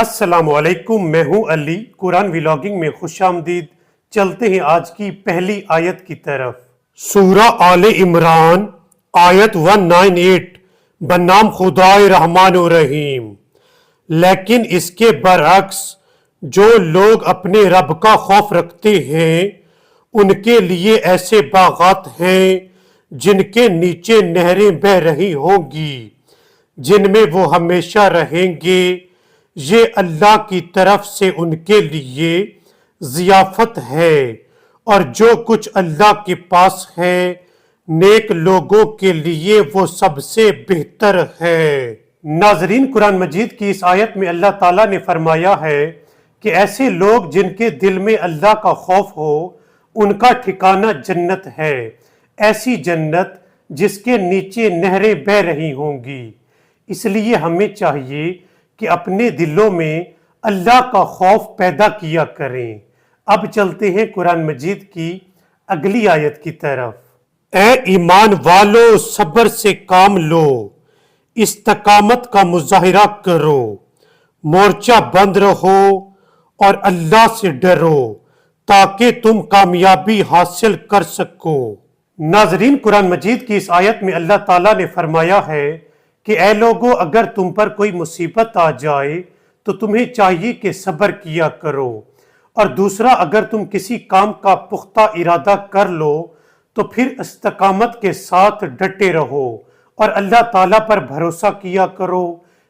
السلام علیکم، میں ہوں علی۔ قرآن ولاگنگ میں خوش آمدید۔ چلتے ہیں آج کی پہلی آیت کی طرف۔ سورہ آل عمران آیت 198 بنام خدائے رحمان و رحیم۔ لیکن اس کے برعکس جو لوگ اپنے رب کا خوف رکھتے ہیں ان کے لیے ایسے باغات ہیں جن کے نیچے نہریں بہہ رہی ہوں گی، جن میں وہ ہمیشہ رہیں گے۔ یہ اللہ کی طرف سے ان کے لیے ضیافت ہے، اور جو کچھ اللہ کے پاس ہے نیک لوگوں کے لیے وہ سب سے بہتر ہے۔ ناظرین، قرآن مجید کی اس آیت میں اللہ تعالیٰ نے فرمایا ہے کہ ایسے لوگ جن کے دل میں اللہ کا خوف ہو ان کا ٹھکانہ جنت ہے، ایسی جنت جس کے نیچے نہریں بہہ رہی ہوں گی۔ اس لیے ہمیں چاہیے کہ اپنے دلوں میں اللہ کا خوف پیدا کیا کریں۔ اب چلتے ہیں قرآن مجید کی اگلی آیت کی طرف۔ اے ایمان والو، صبر سے کام لو، استقامت کا مظاہرہ کرو، مورچہ بند رہو اور اللہ سے ڈرو تاکہ تم کامیابی حاصل کر سکو۔ ناظرین، قرآن مجید کی اس آیت میں اللہ تعالیٰ نے فرمایا ہے کہ اے لوگو، اگر تم پر کوئی مصیبت آ جائے تو تمہیں چاہیے کہ صبر کیا کرو، اور دوسرا اگر تم کسی کام کا پختہ ارادہ کر لو تو پھر استقامت کے ساتھ ڈٹے رہو اور اللہ تعالیٰ پر بھروسہ کیا کرو،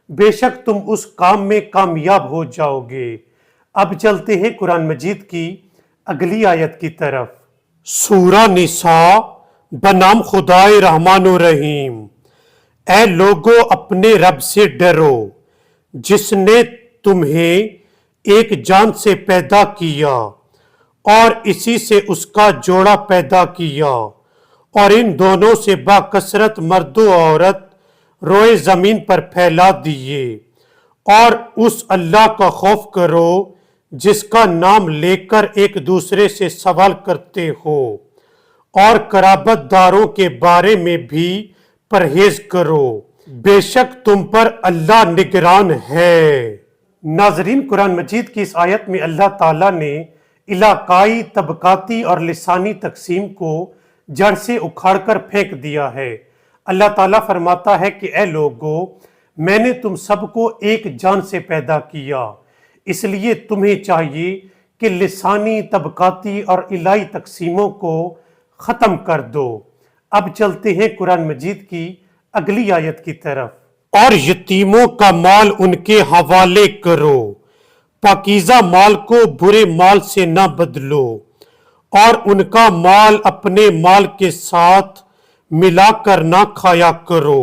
بے شک تم اس کام میں کامیاب ہو جاؤ گے۔ اب چلتے ہیں قرآن مجید کی اگلی آیت کی طرف۔ سورہ نساء بنام خدائے رحمان و رحیم۔ اے لوگو، اپنے رب سے ڈرو جس نے تمہیں ایک جان سے پیدا کیا اور اسی سے اس کا جوڑا پیدا کیا، اور ان دونوں سے باکثرت مرد و عورت روئے زمین پر پھیلا دیے، اور اس اللہ کا خوف کرو جس کا نام لے کر ایک دوسرے سے سوال کرتے ہو، اور قرابت داروں کے بارے میں بھی پرہیز کرو، بے شک تم پر اللہ نگران ہے۔ ناظرین، قرآن مجید کی اس آیت میں اللہ تعالیٰ نے علاقائی، طبقاتی اور لسانی تقسیم کو جڑ سے اکھاڑ کر پھینک دیا ہے۔ اللہ تعالیٰ فرماتا ہے کہ اے لوگو، میں نے تم سب کو ایک جان سے پیدا کیا، اس لیے تمہیں چاہیے کہ لسانی، طبقاتی اور علاقائی تقسیموں کو ختم کر دو۔ اب چلتے ہیں قرآن مجید کی اگلی آیت کی طرف۔ اور یتیموں کا مال ان کے حوالے کرو، پاکیزہ مال کو برے مال سے نہ بدلو، اور ان کا مال اپنے مال کے ساتھ ملا کر نہ کھایا کرو،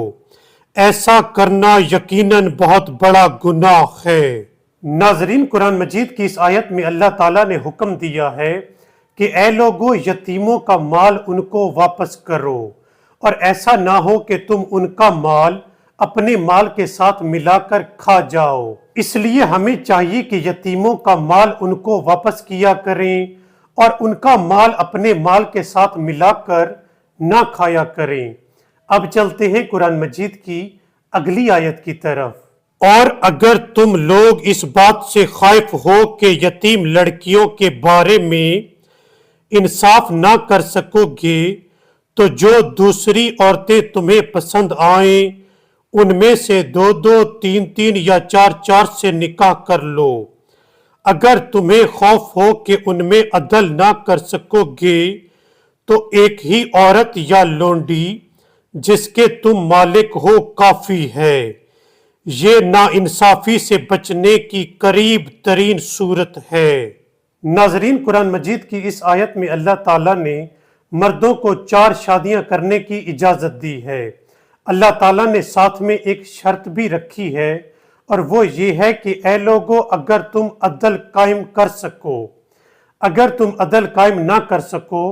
ایسا کرنا یقیناً بہت بڑا گناہ ہے۔ ناظرین، قرآن مجید کی اس آیت میں اللہ تعالیٰ نے حکم دیا ہے کہ اے لوگو، یتیموں کا مال ان کو واپس کرو، اور ایسا نہ ہو کہ تم ان کا مال اپنے مال کے ساتھ ملا کر کھا جاؤ۔ اس لیے ہمیں چاہیے کہ یتیموں کا مال ان کو واپس کیا کریں اور ان کا مال اپنے مال کے ساتھ ملا کر نہ کھایا کریں۔ اب چلتے ہیں قرآن مجید کی اگلی آیت کی طرف۔ اور اگر تم لوگ اس بات سے خائف ہو کہ یتیم لڑکیوں کے بارے میں انصاف نہ کر سکو گے تو جو دوسری عورتیں تمہیں پسند آئیں ان میں سے 2 3 یا 4 سے نکاح کر لو۔ اگر تمہیں خوف ہو کہ ان میں عدل نہ کر سکو گے تو ایک ہی عورت یا لونڈی جس کے تم مالک ہو کافی ہے۔ یہ ناانصافی سے بچنے کی قریب ترین صورت ہے۔ ناظرین، قرآن مجید کی اس آیت میں اللہ تعالیٰ نے مردوں کو 4 شادیاں کرنے کی اجازت دی ہے۔ اللہ تعالیٰ نے ساتھ میں ایک شرط بھی رکھی ہے، اور وہ یہ ہے کہ اے لوگو، اگر تم عدل قائم کر سکو، اگر تم عدل قائم نہ کر سکو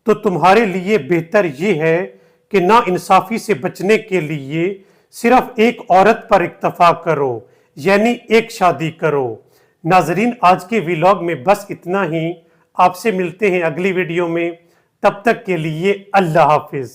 تو تمہارے لیے بہتر یہ ہے کہ ناانصافی سے بچنے کے لیے صرف ایک عورت پر اکتفا کرو، یعنی ایک شادی کرو۔ ناظرین، آج کے ویلاگ میں بس اتنا ہی۔ آپ سے ملتے ہیں اگلی ویڈیو میں، تب تک کے لیے اللہ حافظ۔